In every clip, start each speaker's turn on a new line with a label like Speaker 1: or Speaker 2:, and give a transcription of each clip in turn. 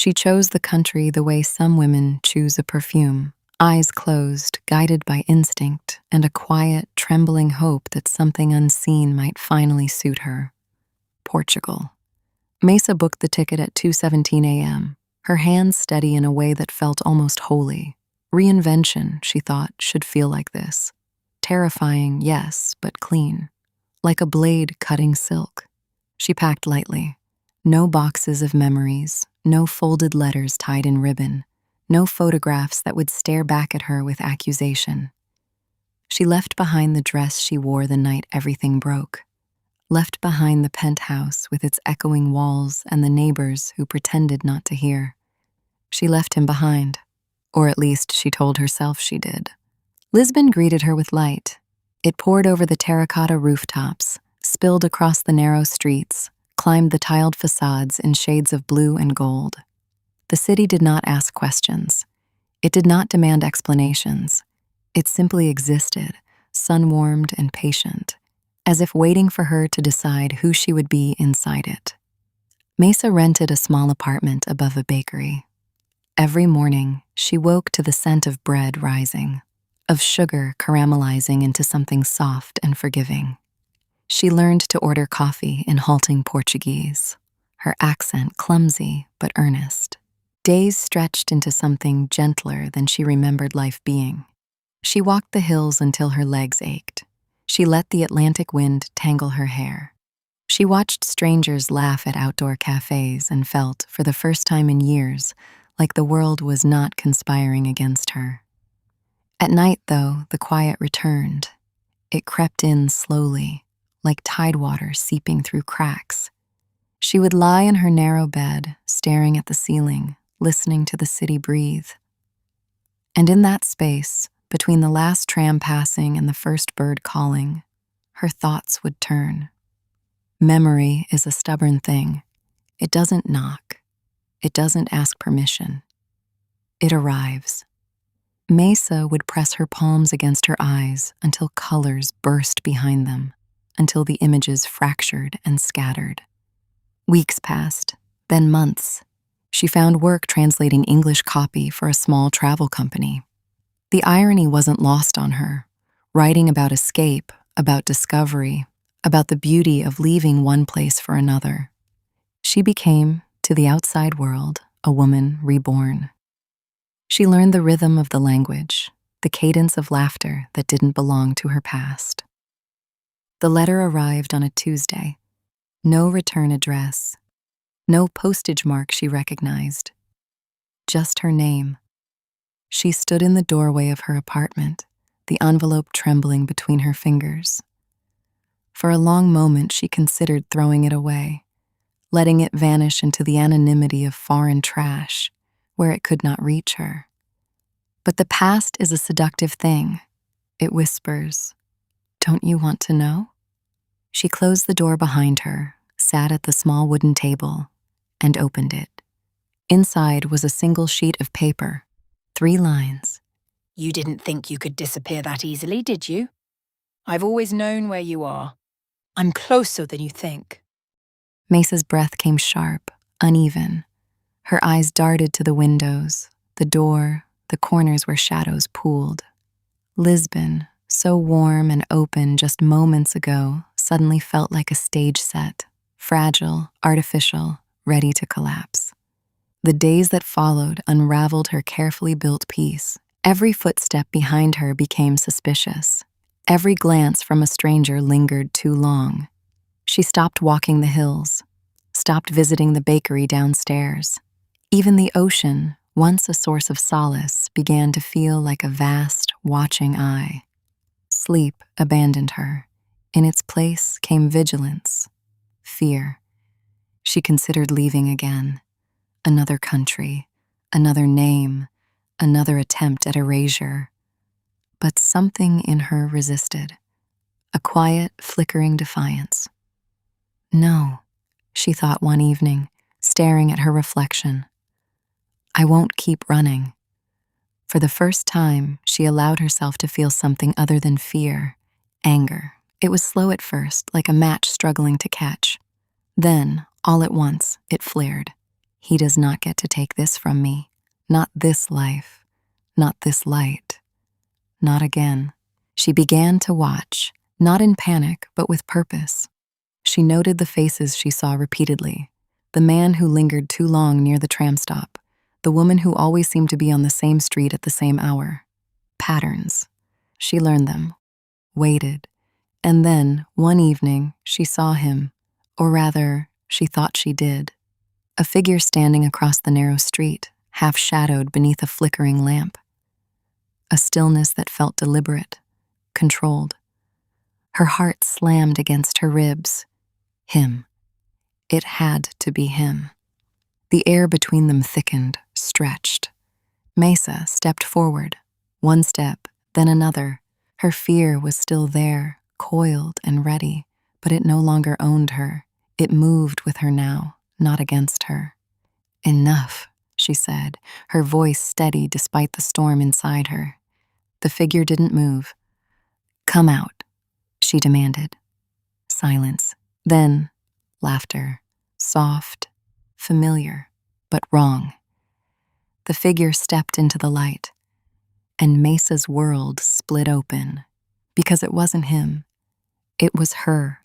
Speaker 1: She chose the country the way some women choose a perfume, eyes closed, guided by instinct and a quiet, trembling hope that something unseen might finally suit her. Portugal. Mesa booked the ticket at 2:17 a.m., her hands steady in a way that felt almost holy. Reinvention, she thought, should feel like this. Terrifying, yes, but clean. Like a blade cutting silk. She packed lightly. No boxes of memories, no folded letters tied in ribbon, no photographs that would stare back at her with accusation. She left behind the dress she wore the night everything broke. Left behind the penthouse with its echoing walls and the neighbors who pretended not to hear. She left him behind, or at least she told herself she did. Lisbon greeted her with light. It poured over the terracotta rooftops, spilled across the narrow streets, climbed the tiled facades in shades of blue and gold. The city did not ask questions. It did not demand explanations. It simply existed, sun-warmed and patient, as if waiting for her to decide who she would be inside it. Mesa rented a small apartment above a bakery. Every morning, she woke to the scent of bread rising, of sugar caramelizing into something soft and forgiving. She learned to order coffee in halting Portuguese, her accent clumsy but earnest. Days stretched into something gentler than she remembered life being. She walked the hills until her legs ached. She let the Atlantic wind tangle her hair. She watched strangers laugh at outdoor cafes and felt, for the first time in years, like the world was not conspiring against her. At night, though, the quiet returned. It crept in slowly, like tidewater seeping through cracks. She would lie in her narrow bed, staring at the ceiling, listening to the city breathe. And in that space, between the last tram passing and the first bird calling, her thoughts would turn. Memory is a stubborn thing. It doesn't knock. It doesn't ask permission. It arrives. Mesa would press her palms against her eyes until colors burst behind them, until the images fractured and scattered. Weeks passed, then months. She found work translating English copy for a small travel company. The irony wasn't lost on her, writing about escape, about discovery, about the beauty of leaving one place for another. She became, to the outside world, a woman reborn. She learned the rhythm of the language, the cadence of laughter that didn't belong to her past. The letter arrived on a Tuesday. No return address, no postage mark she recognized, just her name. She stood in the doorway of her apartment, the envelope trembling between her fingers. For a long moment, she considered throwing it away, letting it vanish into the anonymity of foreign trash, where it could not reach her. But the past is a seductive thing. It whispers, "Don't you want to know?" She closed the door behind her, sat at the small wooden table, and opened it. Inside was a single sheet of paper, 3 lines.
Speaker 2: You didn't think you could disappear that easily, did you? I've always known where you are. I'm closer than you think.
Speaker 1: Mesa's breath came sharp, uneven. Her eyes darted to the windows, the door, the corners where shadows pooled. Lisbon, so warm and open just moments ago, suddenly felt like a stage set, fragile, artificial, ready to collapse. The days that followed unraveled her carefully built peace. Every footstep behind her became suspicious. Every glance from a stranger lingered too long. She stopped walking the hills, stopped visiting the bakery downstairs. Even the ocean, once a source of solace, began to feel like a vast, watching eye. Sleep abandoned her. In its place came vigilance, fear. She considered leaving again. Another country, another name, another attempt at erasure. But something in her resisted, a quiet, flickering defiance. No, she thought one evening, staring at her reflection. I won't keep running. For the first time, she allowed herself to feel something other than fear, anger. It was slow at first, like a match struggling to catch. Then, all at once, it flared. He does not get to take this from me. Not this life. Not this light. Not again. She began to watch, not in panic, but with purpose. She noted the faces she saw repeatedly. The man who lingered too long near the tram stop. The woman who always seemed to be on the same street at the same hour. Patterns. She learned them. Waited. And then, one evening, she saw him. Or rather, she thought she did. A figure standing across the narrow street, half-shadowed beneath a flickering lamp. A stillness that felt deliberate, controlled. Her heart slammed against her ribs. Him. It had to be him. The air between them thickened, stretched. Mesa stepped forward. One step, then another. Her fear was still there, coiled and ready, but it no longer owned her. It moved with her now, not against her. Enough, she said, her voice steady despite the storm inside her. The figure didn't move. Come out, she demanded. Silence. Then, laughter. Soft, familiar, but wrong. The figure stepped into the light, and Mesa's world split open, because it wasn't him. It was her.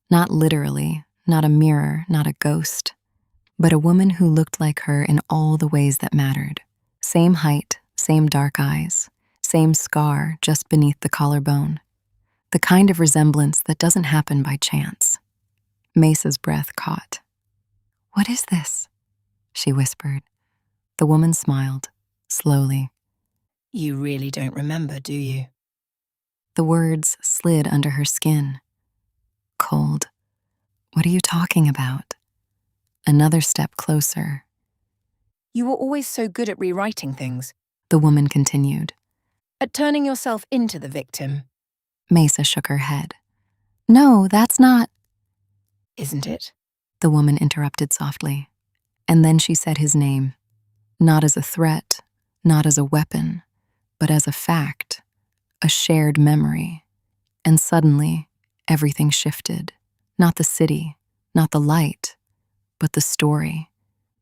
Speaker 1: Not literally, not a mirror, not a ghost, but a woman who looked like her in all the ways that mattered. Same height, same dark eyes, same scar just beneath the collarbone. The kind of resemblance that doesn't happen by chance. Mesa's breath caught. What is this? She whispered. The woman smiled, slowly.
Speaker 2: You really don't remember, do you?
Speaker 1: The words slid under her skin. Cold. What are you talking about? Another step closer.
Speaker 2: You were always so good at rewriting things.
Speaker 1: The woman continued.
Speaker 2: At turning yourself into the victim.
Speaker 1: Mesa shook her head. No, that's not.
Speaker 2: Isn't it?
Speaker 1: The woman interrupted softly. And then she said his name. Not as a threat, not as a weapon, but as a fact, a shared memory. And suddenly, everything shifted. Not the city, not the light, but the story.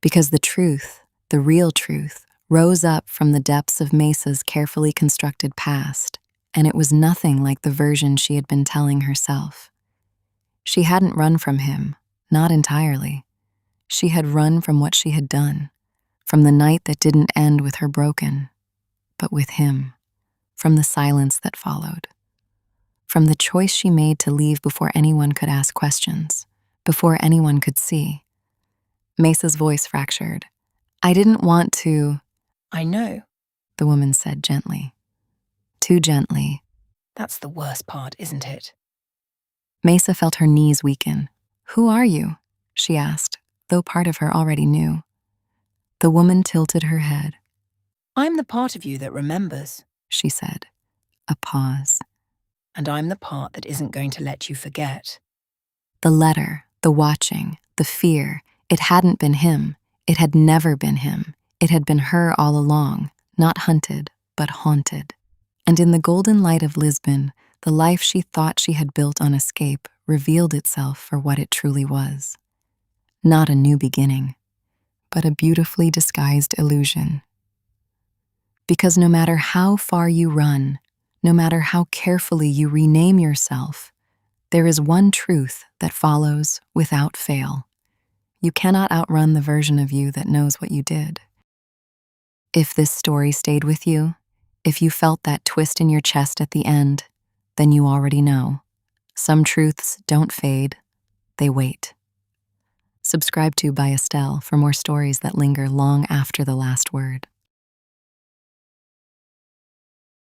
Speaker 1: Because the truth, the real truth, rose up from the depths of Mesa's carefully constructed past, and it was nothing like the version she had been telling herself. She hadn't run from him, not entirely. She had run from what she had done, from the night that didn't end with her broken, but with him, from the silence that followed, from the choice she made to leave before anyone could ask questions, before anyone could see. Mesa's voice fractured. I didn't want to.
Speaker 2: I know.
Speaker 1: The woman said gently. Too gently.
Speaker 2: That's the worst part, isn't it?
Speaker 1: Mesa felt her knees weaken. Who are you? She asked, though part of her already knew. The woman tilted her head.
Speaker 2: I'm the part of you that remembers,
Speaker 1: she said. A pause.
Speaker 2: And I'm the part that isn't going to let you forget.
Speaker 1: The letter, the watching, the fear, it hadn't been him. It had never been him. It had been her all along, not hunted, but haunted. And in the golden light of Lisbon, the life she thought she had built on escape revealed itself for what it truly was. Not a new beginning, but a beautifully disguised illusion. Because no matter how far you run, no matter how carefully you rename yourself, there is one truth that follows without fail. You cannot outrun the version of you that knows what you did. If this story stayed with you, if you felt that twist in your chest at the end, then you already know. Some truths don't fade, they wait. Subscribe to by Estelle for more stories that linger long after the last word.